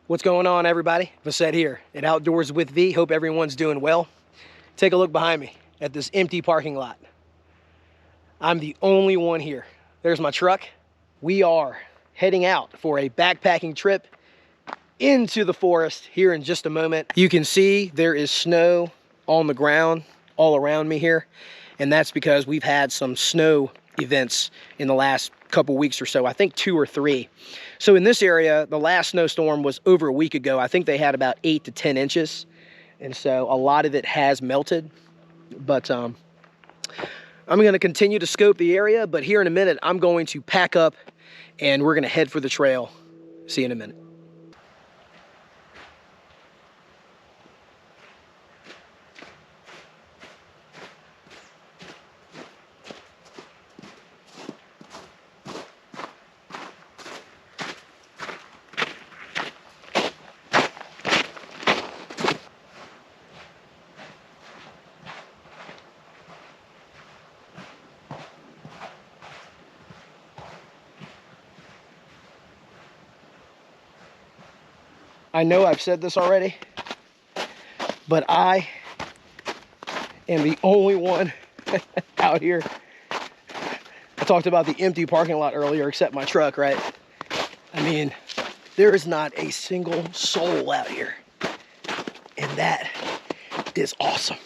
What's going on, everybody? Vasset here at Outdoors with V. Hope everyone's doing well. Take a look behind me at this empty parking lot. I'm the only one here. There's my truck. We are heading out for a backpacking trip into the forest here in just a moment. You can see there is snow on the ground all around me here, and that's because we've had some snow events in the last couple weeks or so. I think 2 or 3. So in this area, the last snowstorm was over a week ago. I think they had about 8 to 10 inches, and so a lot of it has melted. But I'm going to continue to scope the area, but here in a minute I'm going to pack up and we're going to head for the trail. See you in a minute. I know I've said this already, but I am the only one out here. I talked about the empty parking lot earlier, except my truck, right? I mean, there is not a single soul out here, and that is awesome.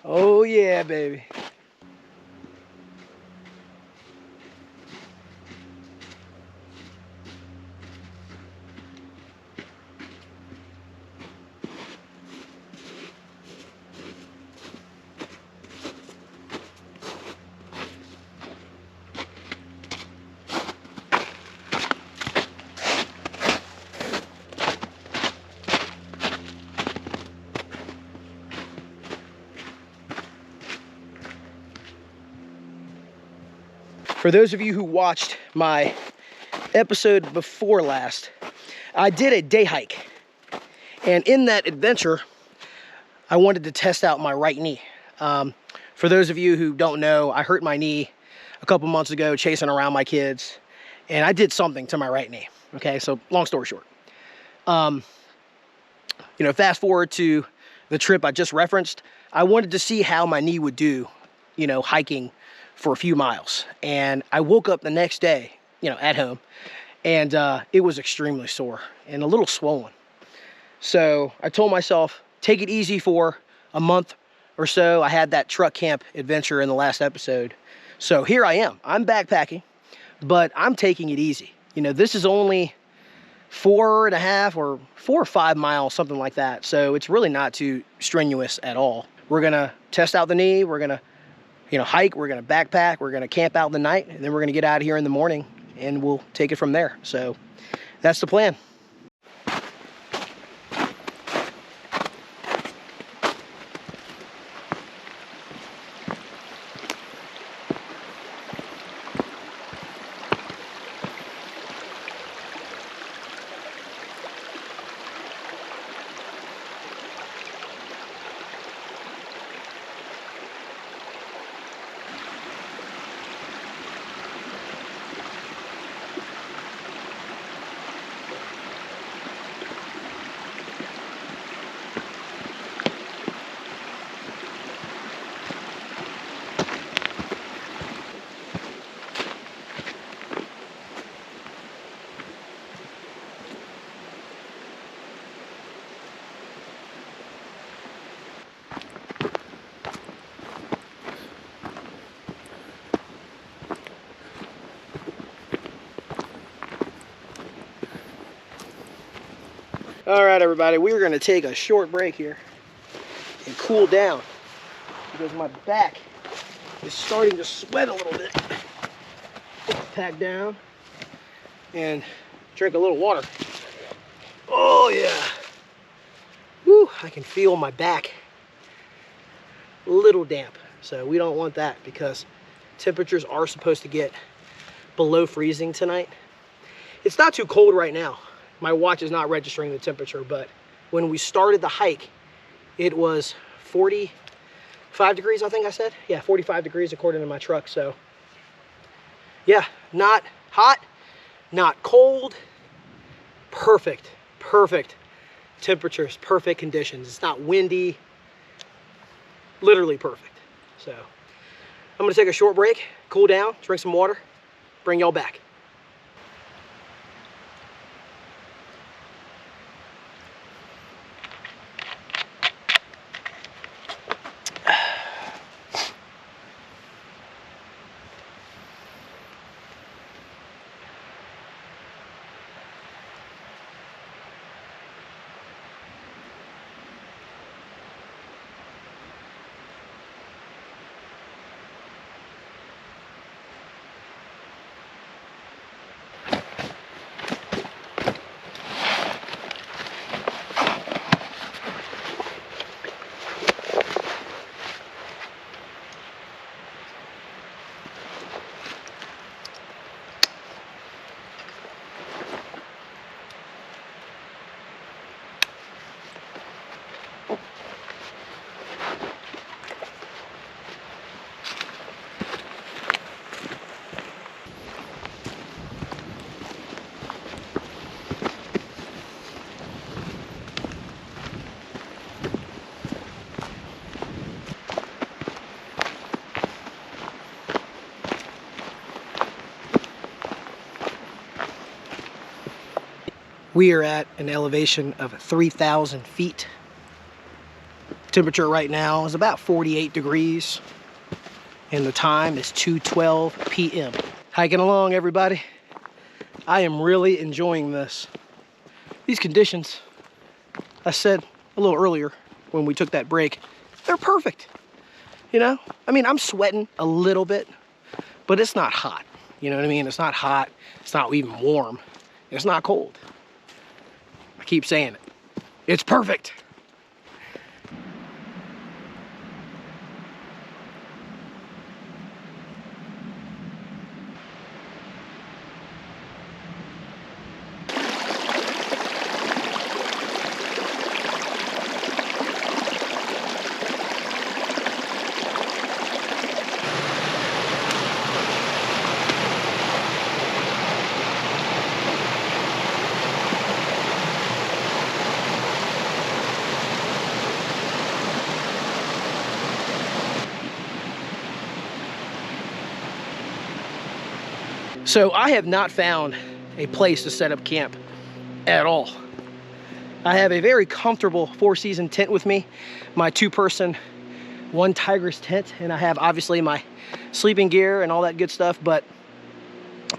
Oh yeah, baby. For those of you who watched my episode before last, I did a day hike. And in that adventure, I wanted to test out my right knee. For those of you who don't know, I hurt my knee a couple months ago chasing around my kids. And I did something to my right knee. Okay, so long story short. Fast forward to the trip I just referenced. I wanted to see how my knee would do, hiking for a few miles. And I woke up the next day, at home, and it was extremely sore and a little swollen. So I told myself, take it easy for a month or so. I had that truck camp adventure in the last episode. So here I am. I'm backpacking, but I'm taking it easy. This is only 4.5 or 4 or 5 miles, something like that. So it's really not too strenuous at all. We're gonna test out the knee. We're gonna hike, we're gonna backpack, we're gonna camp out the night, and then we're gonna get out of here in the morning and we'll take it from there. So that's the plan. All right, everybody, we're going to take a short break here and cool down because my back is starting to sweat a little bit. Pack down and drink a little water. Oh, yeah. Woo, I can feel my back a little damp. So we don't want that because temperatures are supposed to get below freezing tonight. It's not too cold right now. My watch is not registering the temperature, but when we started the hike, it was 45 degrees, I think I said. Yeah, 45 degrees according to my truck. So yeah, not hot, not cold, perfect, perfect temperatures, perfect conditions. It's not windy, literally perfect. So I'm gonna take a short break, cool down, drink some water, bring y'all back. We are at an elevation of 3,000 feet. Temperature right now is about 48 degrees, and the time is 2:12 p.m. Hiking along, everybody. I am really enjoying this. These conditions, I said a little earlier when we took that break, they're perfect. You know, I mean, I'm sweating a little bit, but it's not hot. You know what I mean? It's not hot. It's not even warm. It's not cold. I keep saying it. It's perfect. So I have not found a place to set up camp at all. I have a very comfortable 4-season tent with me, my 2-person, 1 Tigress tent, and I have obviously my sleeping gear and all that good stuff. But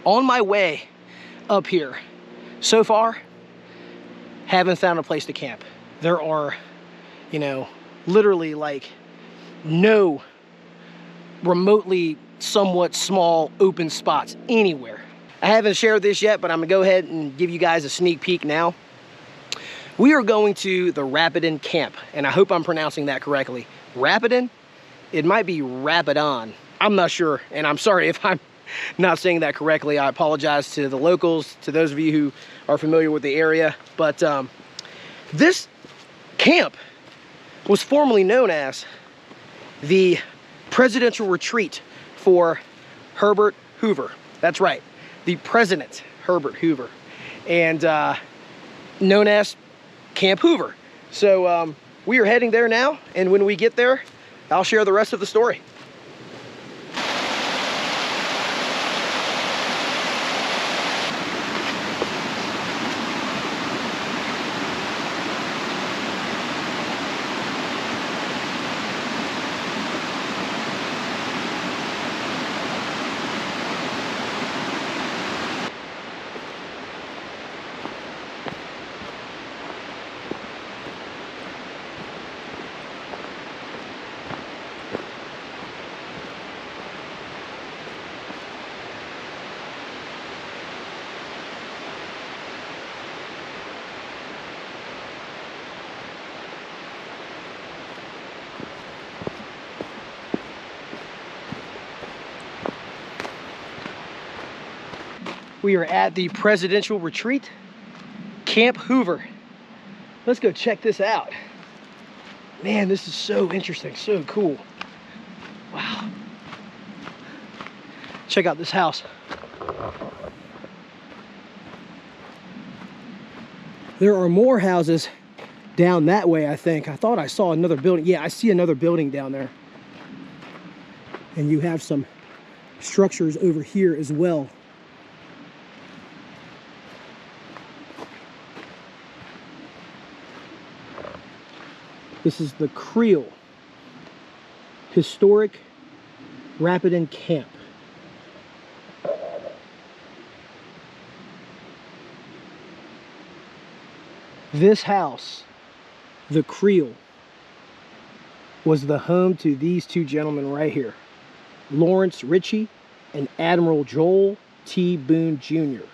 on my way up here, so far, haven't found a place to camp. There are, you know, literally like no remotely somewhat small open spots anywhere. I haven't shared this yet, but I'm gonna go ahead and give you guys a sneak peek now. We are going to the Rapidan camp, and I hope I'm pronouncing that correctly. Rapidan? It might be Rapidon. I'm not sure, and I'm sorry if I'm not saying that correctly. I apologize to the locals, to those of you who are familiar with the area. But this camp was formerly known as the Presidential Retreat for Herbert Hoover. That's right, the President Herbert Hoover, and known as Camp Hoover. So we are heading there now, and when we get there, I'll share the rest of the story. We are at the Presidential Retreat, Camp Hoover. Let's go check this out. Man, this is so interesting, so cool. Wow. Check out this house. There are more houses down that way, I think. I thought I saw another building. Yeah, I see another building down there. And you have some structures over here as well. This is the Creel Historic Rapidan Camp. This house, the Creel, was the home to these two gentlemen right here, Lawrence Ritchie and Admiral Joel T. Boone Jr.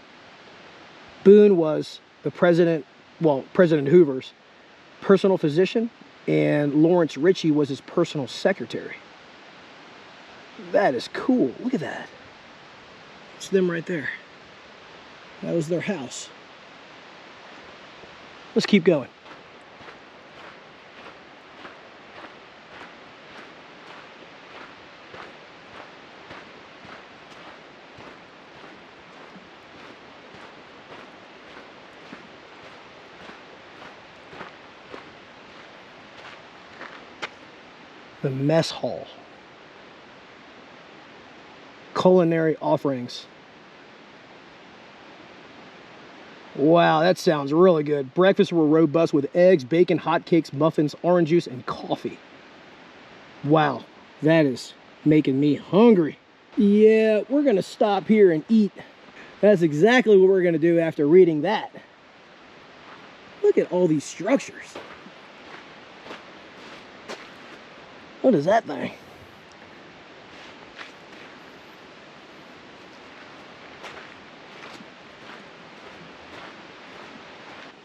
Boone was the president, well, President Hoover's personal physician, and Lawrence Ritchie was his personal secretary. That is cool. Look at that. It's them right there. That was their house. Let's keep going. The mess hall. Culinary offerings. Wow, that sounds really good. Breakfasts were robust with eggs, bacon, hotcakes, muffins, orange juice, and coffee. Wow, that is making me hungry. Yeah, we're gonna stop here and eat. That's exactly what we're gonna do after reading that. Look at all these structures. What is that thing?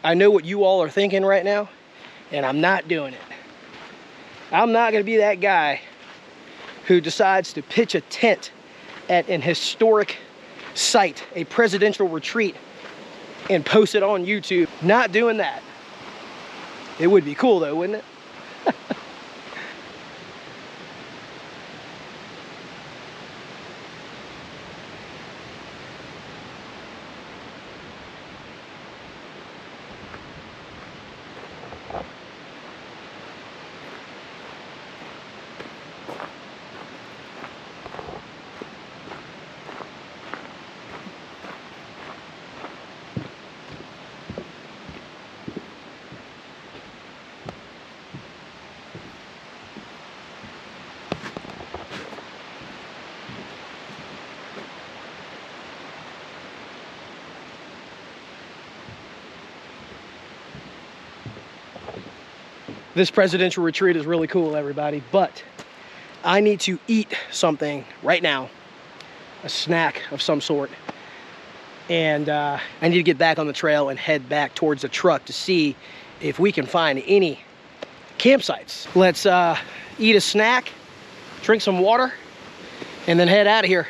I know what you all are thinking right now, and I'm not doing it. I'm not gonna be that guy who decides to pitch a tent at an historic site, a presidential retreat, and post it on YouTube. Not doing that. It would be cool though, wouldn't it? This presidential retreat is really cool, everybody, but I need to eat something right now, a snack of some sort, and I need to get back on the trail and head back towards the truck to see if we can find any campsites. Let's eat a snack, drink some water, and then head out of here.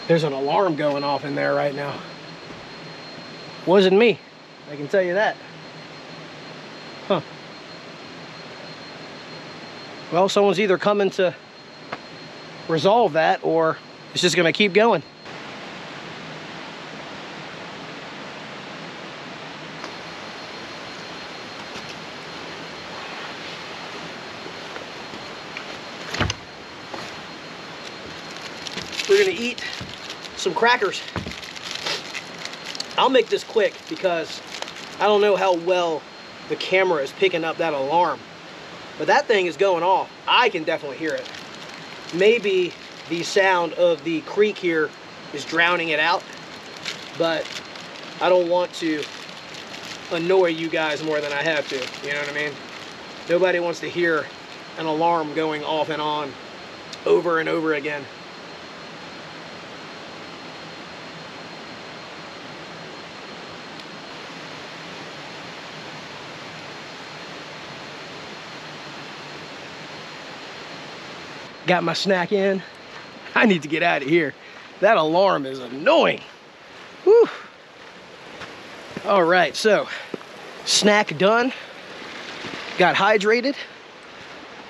There's an alarm going off in there right now. Wasn't me, I can tell you that. Huh. Well, someone's either coming to resolve that or it's just gonna keep going. We're gonna eat some crackers. I'll make this quick because I don't know how well the camera is picking up that alarm. But that thing is going off. I can definitely hear it. Maybe the sound of the creek here is drowning it out, but I don't want to annoy you guys more than I have to, you know what I mean? Nobody wants to hear an alarm going off and on over and over again. Got my snack in. I need to get out of here. That alarm is annoying. Whew. All right, so snack done. Got hydrated.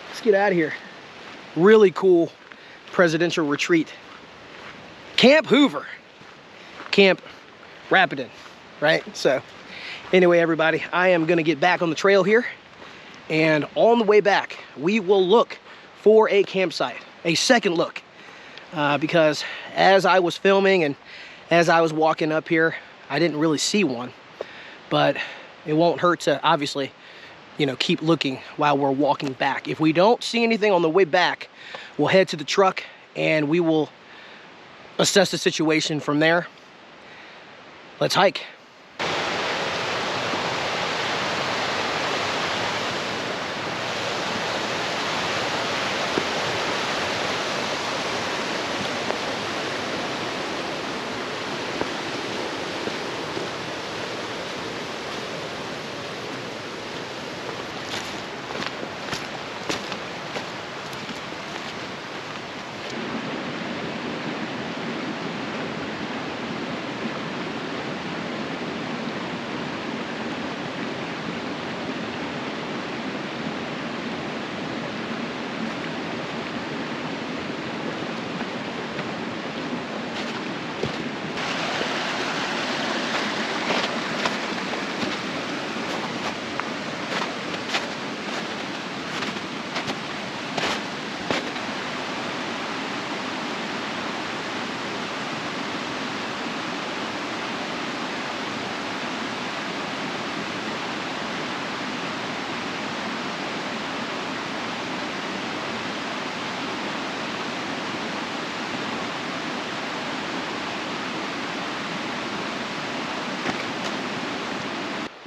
Let's get out of here. Really cool presidential retreat. Camp Hoover. Camp Rapidan, right? So anyway, everybody, I am gonna get back on the trail here. And on the way back, we will look for a campsite, a second look. Because as I was filming and as I was walking up here, I didn't really see one. But it won't hurt to obviously, you know, keep looking while we're walking back. If we don't see anything on the way back, we'll head to the truck and we will assess the situation from there. Let's hike.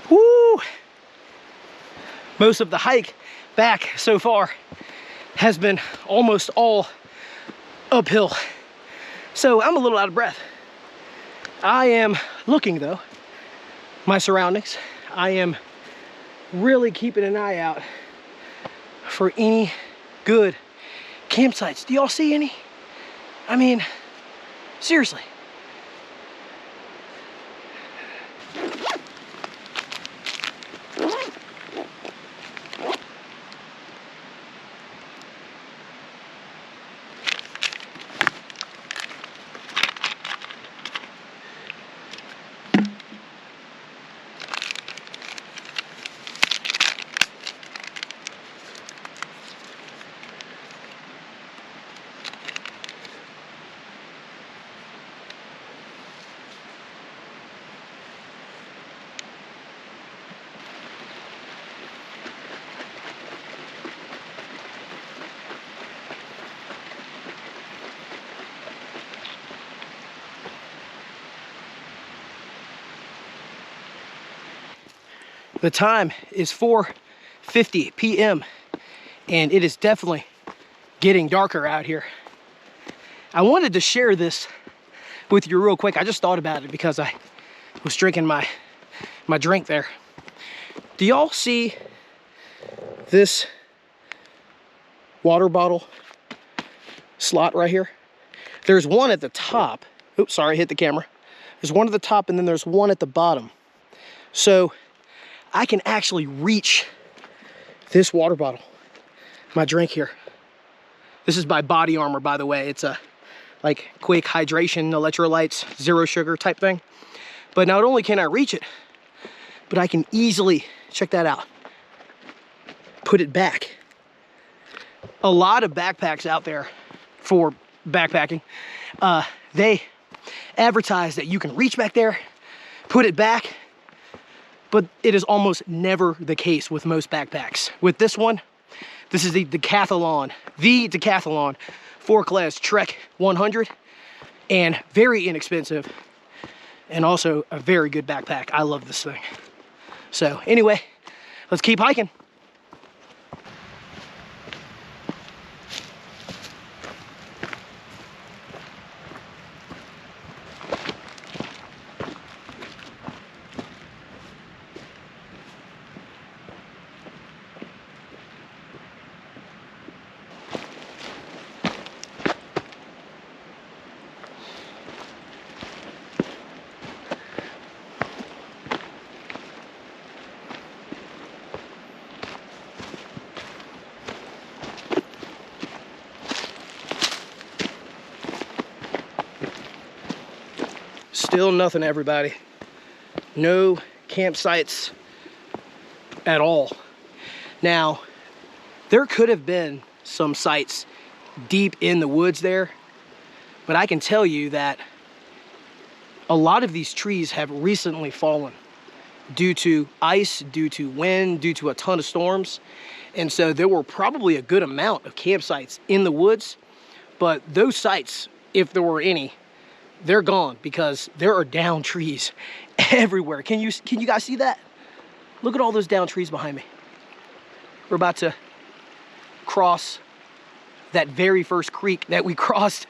Woo! Most of the hike back so far has been almost all uphill. So I'm a little out of breath. I am looking though, my surroundings. I am really keeping an eye out for any good campsites. Do y'all see any? I mean, seriously. The time is 4:50 p.m. and it is definitely getting darker out here. I wanted to share this with you real quick. I just thought about it because I was drinking my drink there. Do y'all see this water bottle slot right here? There's one at the top. Oops, sorry, hit the camera. There's one at the top and then there's one at the bottom. So I can actually reach this water bottle, my drink here. This is by Body Armor, by the way. It's a like quick hydration, electrolytes, zero sugar type thing. But not only can I reach it, but I can easily, check that out, put it back. A lot of backpacks out there for backpacking, they advertise that you can reach back there, put it back, but it is almost never the case with most backpacks. With this one, this is the Decathlon 4-class Trek 100, and very inexpensive, and also a very good backpack. I love this thing. So anyway, let's keep hiking. Still nothing, everybody. No campsites at all. Now, there could have been some sites deep in the woods there, but I can tell you that a lot of these trees have recently fallen due to ice, due to wind, due to a ton of storms. And so there were probably a good amount of campsites in the woods, but those sites, if there were any, they're gone because there are down trees everywhere. Can you guys see that? Look at all those down trees behind me. We're about to cross that very first creek that we crossed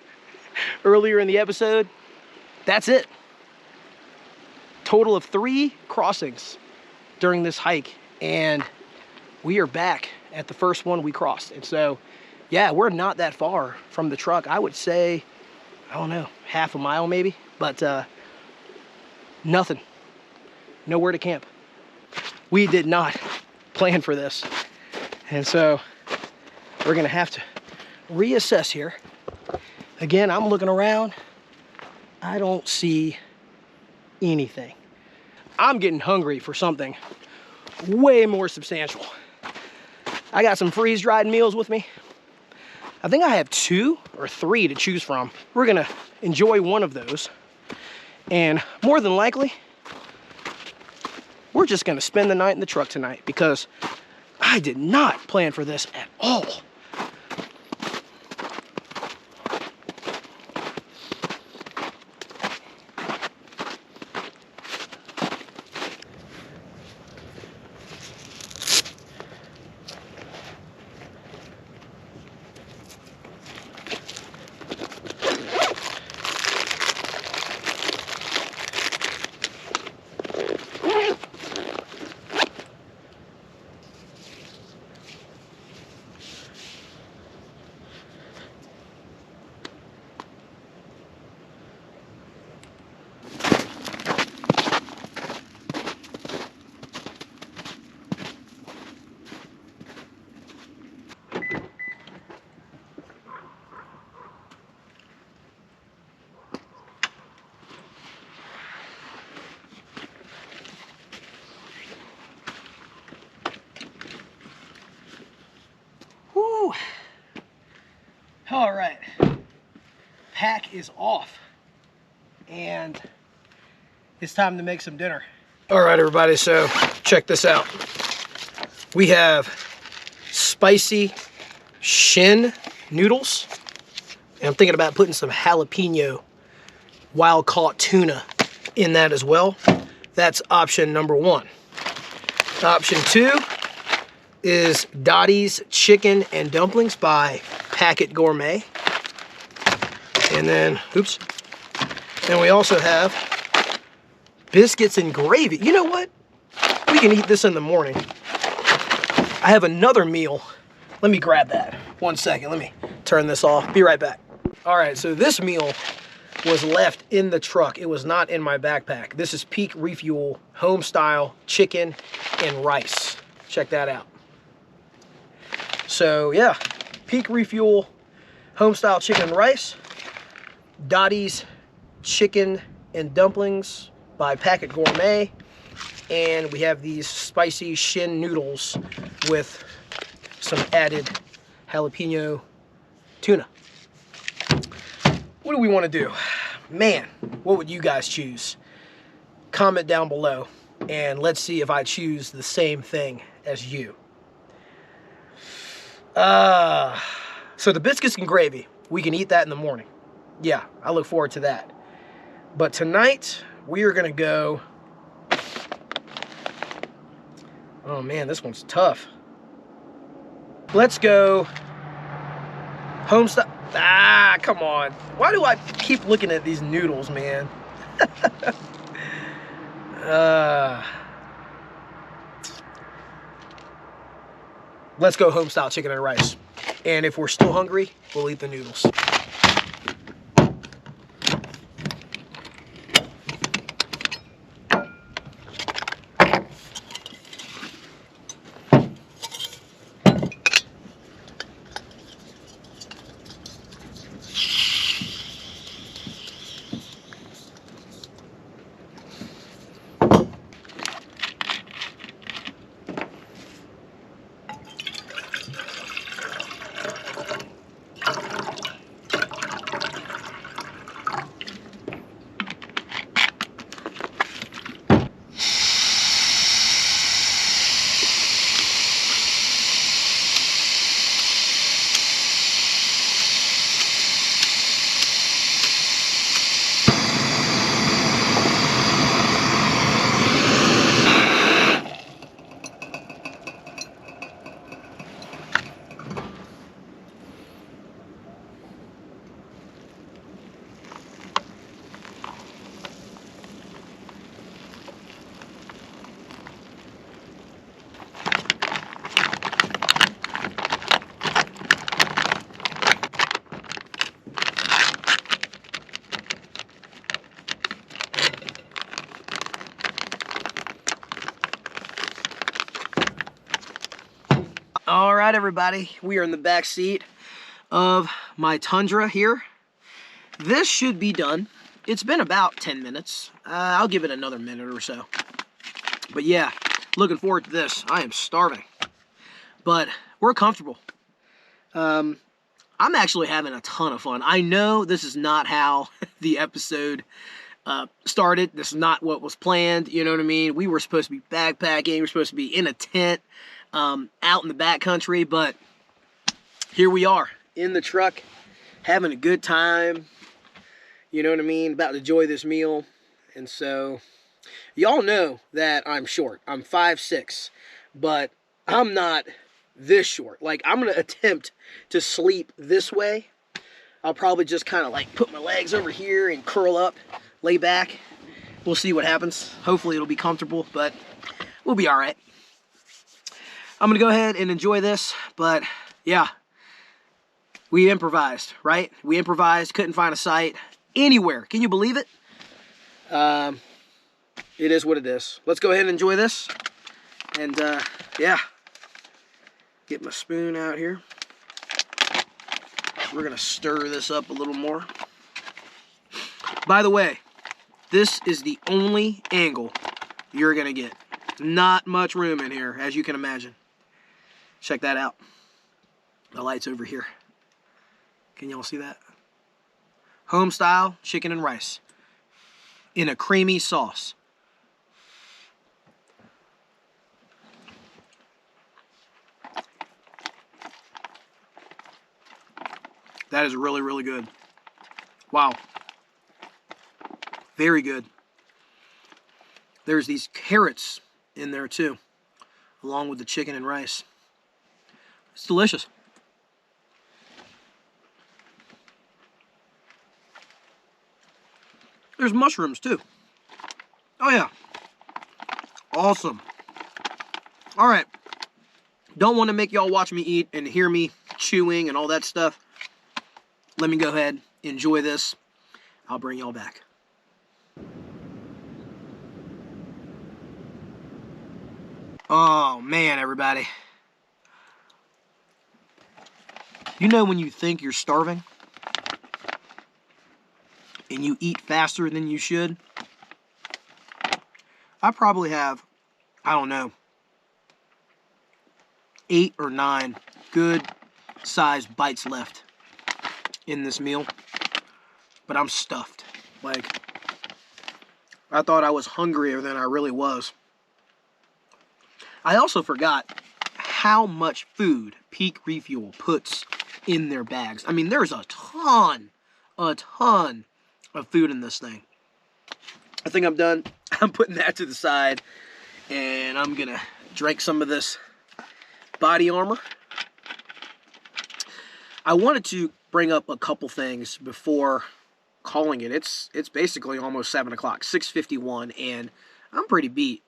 earlier in the episode. That's it. Total of 3 crossings during this hike, and we are back at the first one we crossed. And so, yeah, we're not that far from the truck. I would say, I don't know, half a mile maybe, but nothing, nowhere to camp. We did not plan for this, and so we're gonna have to reassess here. Again, I'm looking around, I don't see anything. I'm getting hungry for something way more substantial. I got some freeze-dried meals with me. I think I have 2 or 3 to choose from. We're gonna enjoy one of those, and more than likely, we're just gonna spend the night in the truck tonight because I did not plan for this at all. Whew. All right, pack is off, and it's time to make some dinner. All right, everybody, so check this out. We have spicy shin noodles, and I'm thinking about putting some jalapeno wild caught tuna in that as well. That's option number 1. Option 2 is Dottie's Chicken and Dumplings by Packet Gourmet. And then, oops. And we also have biscuits and gravy. You know what? We can eat this in the morning. I have another meal. Let me grab that. 1 second, let me turn this off. Be right back. All right, so this meal was left in the truck. It was not in my backpack. This is Peak Refuel home style chicken and rice. Check that out. So yeah, Peak Refuel homestyle chicken and rice, Dottie's Chicken and Dumplings by Packet Gourmet, and we have these spicy shin noodles with some added jalapeno tuna. What do we want to do? Man, what would you guys choose? Comment down below. and let's see if I choose the same thing as you. So the biscuits and gravy, we can eat that in the morning. Yeah, I look forward to that. But tonight, we are gonna go... Oh man, this one's tough. Let's go homestyle. Ah, come on. Why do I keep looking at these noodles, man? Let's go homestyle chicken and rice. And if we're still hungry, we'll eat the noodles. All right, everybody, we are in the back seat of my Tundra here. This should be done. It's been about 10 minutes. I'll give it another minute or so. But yeah, looking forward to this. I am starving, but we're comfortable. I'm actually having a ton of fun. I know this is not how the episode started. This is not what was planned. You know what I mean? We were supposed to be backpacking. We were supposed to be in a tent out in the backcountry, but here we are in the truck having a good time. You know what I mean? About to enjoy this meal. And so y'all know that I'm short. I'm 5'6", but I'm not this short. Like, I'm going to attempt to sleep this way. I'll probably just kind of like put my legs over here and curl up, lay back. We'll see what happens. Hopefully it'll be comfortable, but we'll be all right. I'm going to go ahead and enjoy this, but yeah, we improvised, right? We improvised, couldn't find a site anywhere. Can you believe it? It is what it is. Let's go ahead and enjoy this. And yeah, get my spoon out here. We're going to stir this up a little more. By the way, this is the only angle you're going to get. Not much room in here, as you can imagine. Check that out. The light's over here. Can y'all see that? Home style chicken and rice in a creamy sauce. That is really, really good. Wow. Very good. There's these carrots in there too, along with the chicken and rice. It's delicious. There's mushrooms too. Oh yeah. Awesome. All right. Don't want to make y'all watch me eat and hear me chewing and all that stuff. Let me go ahead, enjoy this. I'll bring y'all back. Oh man, everybody. You know when you think you're starving and you eat faster than you should? I probably have, I don't know, 8 or 9 good sized bites left in this meal, but I'm stuffed. Like, I thought I was hungrier than I really was. I also forgot how much food Peak Refuel puts in their bags. I mean, there's a ton of food in this thing. I think I'm done. I'm putting that to the side, and I'm gonna drink some of this body armor. I wanted to bring up a couple things before calling it. It's basically almost 7 o'clock, 6:51, and I'm pretty beat.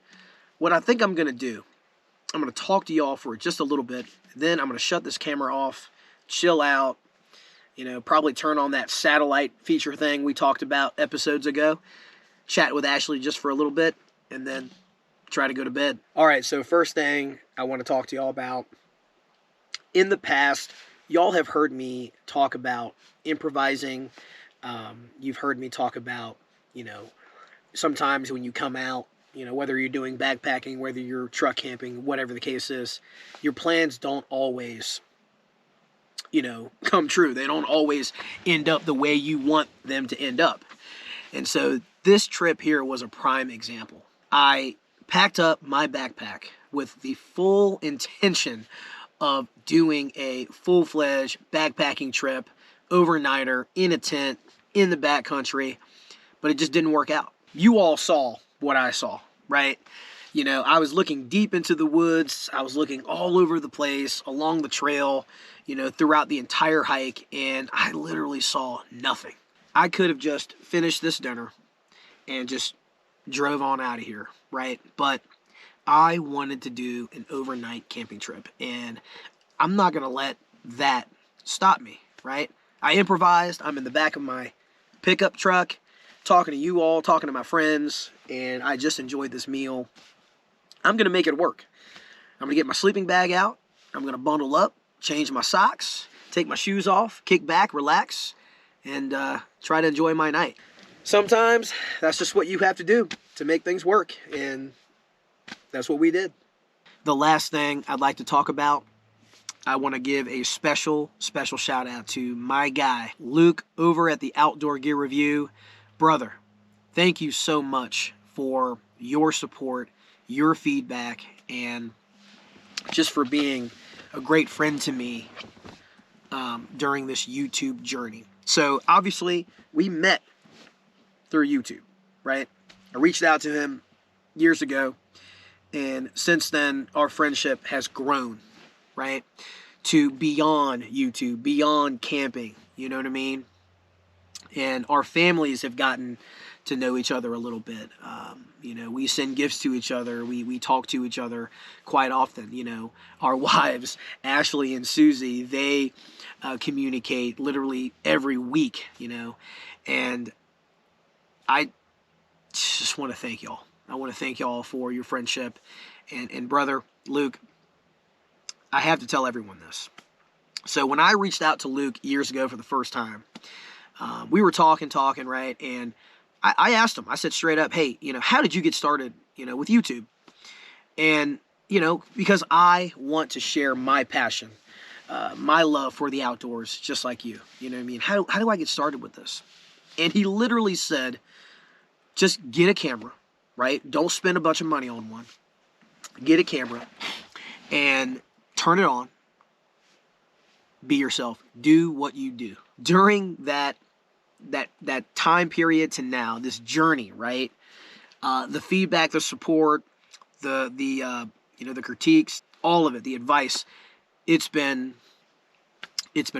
What I think I'm gonna do, I'm gonna talk to y'all for just a little bit, then I'm gonna shut this camera off, chill out, you know, probably turn on that satellite feature thing we talked about episodes ago, chat with Ashley just for a little bit, and then try to go to bed. All right, so first thing I want to talk to y'all about. In the past, y'all have heard me talk about improvising. You've heard me talk about, you know, sometimes when you come out, you know, whether you're doing backpacking, whether you're truck camping, whatever the case is, your plans don't always, you know, come true. They don't always end up the way you want them to end up. And so this trip here was a prime example. I packed up my backpack with the full intention of doing a full-fledged backpacking trip, overnighter, in a tent, in the backcountry, but it just didn't work out. You all saw what I saw, right? You know, I was looking deep into the woods. I was looking all over the place, along the trail, you know, throughout the entire hike, and I literally saw nothing. I could have just finished this dinner and just drove on out of here, right? But I wanted to do an overnight camping trip, and I'm not going to let that stop me, right? I improvised. I'm in the back of my pickup truck, talking to you all, talking to my friends, and I just enjoyed this meal. I'm going to make it work. I'm going to get my sleeping bag out. I'm going to bundle up, change my socks, take my shoes off, kick back, relax, and try to enjoy my night. Sometimes that's just what you have to do to make things work, and that's what we did. The last thing I'd like to talk about, I want to give a special shout out to my guy, Luke, over at the Outdoor Gear Review. Brother, thank you so much for your support, your feedback, and just for being a great friend to me during this YouTube journey. So obviously we met through YouTube, right? I reached out to him years ago, and since then our friendship has grown, right? To beyond YouTube, beyond camping, you know what I mean? And our families have gotten to know each other a little bit. You know, we send gifts to each other. We talk to each other quite often. You know, our wives, Ashley and Susie, they communicate literally every week, you know. And I just want to thank y'all. I want to thank y'all for your friendship. And brother, Luke, I have to tell everyone this. So when I reached out to Luke years ago for the first time, we were talking, right? And I asked him, I said straight up, hey, you know, how did you get started, you know, with YouTube? And, you know, because I want to share my passion, my love for the outdoors, just like you. You know what I mean? How do I get started with this? And he literally said, just get a camera, right? Don't spend a bunch of money on one. Get a camera and turn it on. Be yourself. Do what you do. During that time period to now, this journey, right? The feedback, the support, the you know, the critiques, all of it, the advice, it's been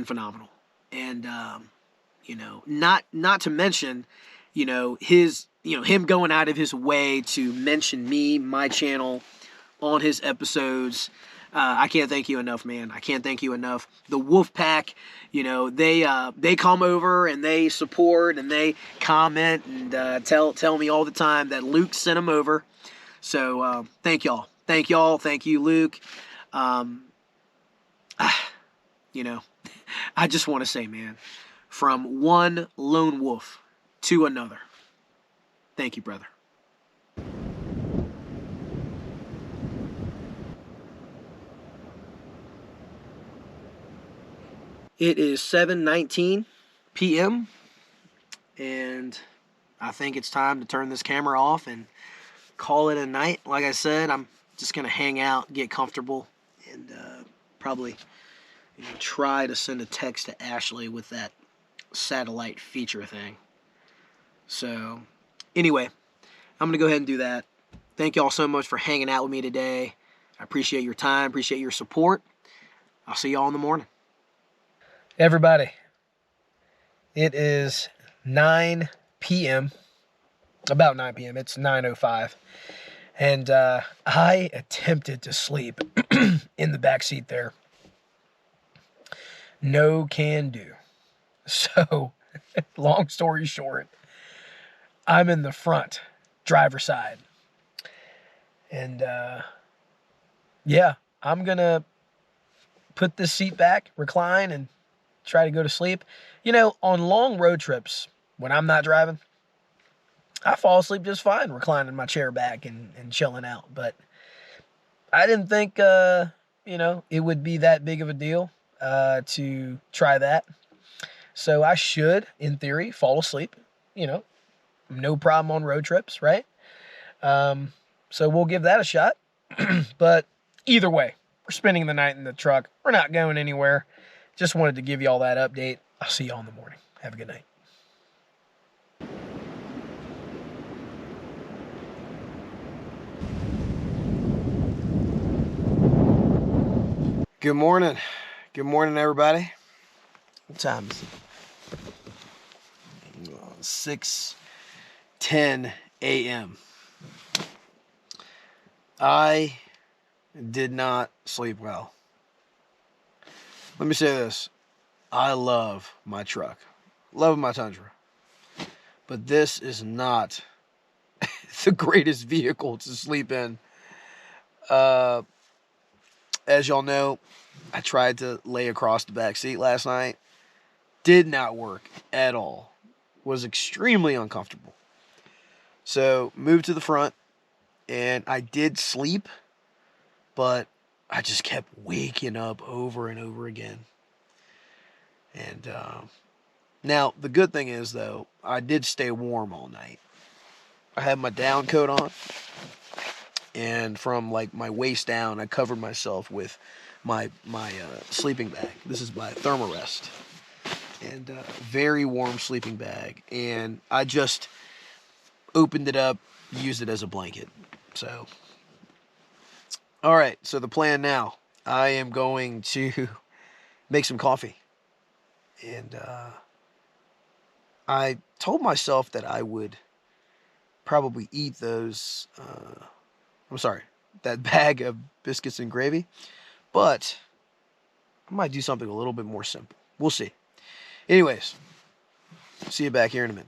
phenomenal. And you know, not to mention, you know, him going out of his way to mention me, my channel, on his episodes. I can't thank you enough, man. I can't thank you enough. The Wolf Pack, you know, they come over and they support and they comment and tell me all the time that Luke sent them over. So thank y'all. Thank y'all. Thank you, Luke. You know, I just want to say, man, from one lone wolf to another, thank you, brother. It is 7:19 p.m. and I think it's time to turn this camera off and call it a night. Like I said, I'm just gonna hang out, get comfortable, and probably try to send a text to Ashley with that satellite feature thing. So anyway, I'm gonna go ahead and do that. Thank y'all so much for hanging out with me today. I appreciate your time, appreciate your support. I'll see y'all in the morning. Everybody, it is 9 p.m. About 9 p.m. It's 9:05. And I attempted to sleep in the back seat there. No can do. So, long story short, I'm in the front, driver's side. And yeah, I'm going to put this seat back, recline, and try to go to sleep. You know, on long road trips, when I'm not driving, I fall asleep just fine reclining my chair back and chilling out. But I didn't think, it would be that big of a deal to try that. So I should, in theory, fall asleep. No problem on road trips, right? So we'll give that a shot. But either way, we're spending the night in the truck. We're not going anywhere. Just wanted to give you all that update. I'll see y'all in the morning. Have a good night. Good morning. Good morning, everybody. What time is it? 6:10 a.m. I did not sleep well. Let me say this. I love my truck. Love my Tundra. But this is not the greatest vehicle to sleep in. As y'all know, I tried to lay across the back seat last night. Did not work at all. Was extremely uncomfortable. So moved to the front, and I did sleep, but I just kept waking up over and over again. And now the good thing is, though, I did stay warm all night. I had my down coat on, and from like my waist down, I covered myself with my sleeping bag. This is my Thermarest, and very warm sleeping bag. And I just opened it up, used it as a blanket. So, all right. So the plan now, I am going to make some coffee, and I told myself that I would probably eat those. That bag of biscuits and gravy. But I might do something a little bit more simple. We'll see. Anyways, see you back here in a minute.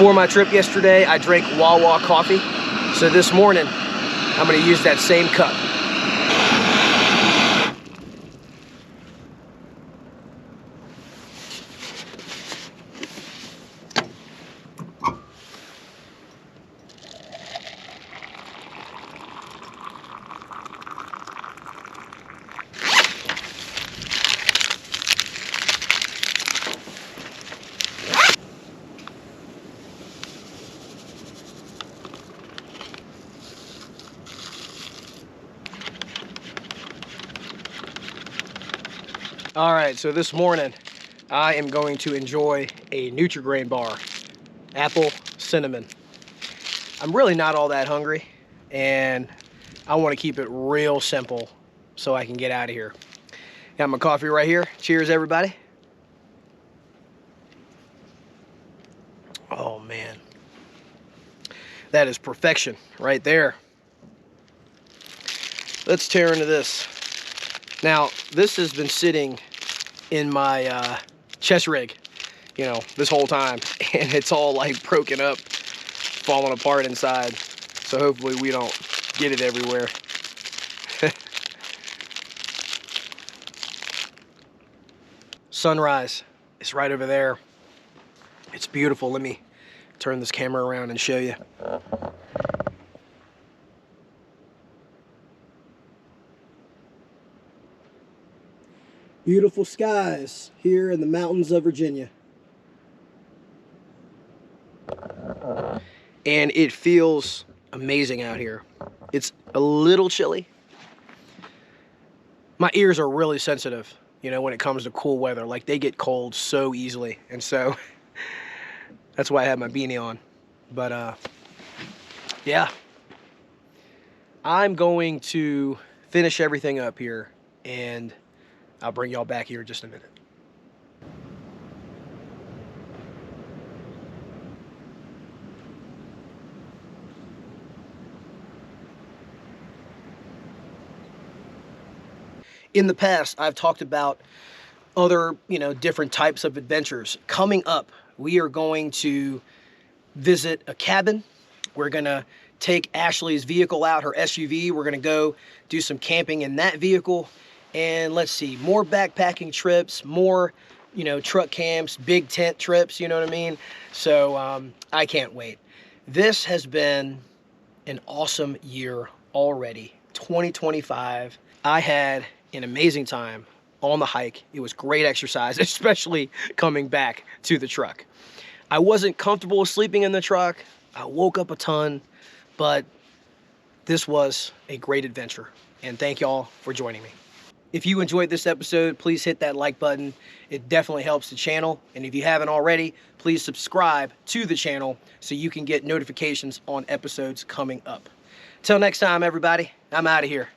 Before my trip yesterday, I drank Wawa coffee. So this morning, I'm gonna use that same cup. All right, so this morning, I am going to enjoy a Nutri-Grain bar, apple cinnamon. I'm really not all that hungry, and I want to keep it real simple so I can get out of here. Got my coffee right here. Cheers, everybody. Oh, man. That is perfection right there. Let's tear into this. Now, this has been sitting in my chest rig, you know, this whole time, and it's all like broken up, falling apart inside. So hopefully we don't get it everywhere. Sunrise is right over there. It's beautiful. Let me turn this camera around and show you. Beautiful skies here in the mountains of Virginia. And it feels amazing out here. It's a little chilly. My ears are really sensitive, you know, when it comes to cool weather. Like, they get cold so easily. And so that's why I have my beanie on. But yeah, I'm going to finish everything up here, and I'll bring y'all back here in just a minute. In the past, I've talked about other, you know, different types of adventures. Coming up, we are going to visit a cabin. We're gonna take Ashley's vehicle out, her SUV. We're gonna go do some camping in that vehicle. And let's see, more backpacking trips, more, you know, truck camps, big tent trips, you know what I mean? So I can't wait. This has been an awesome year already, 2025. I had an amazing time on the hike. It was great exercise, especially coming back to the truck. I wasn't comfortable sleeping in the truck. I woke up a ton, but this was a great adventure. And thank y'all for joining me. If you enjoyed this episode, please hit that like button. It definitely helps the channel. And if you haven't already, please subscribe to the channel so you can get notifications on episodes coming up. Till next time, everybody, I'm out of here.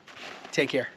Take care.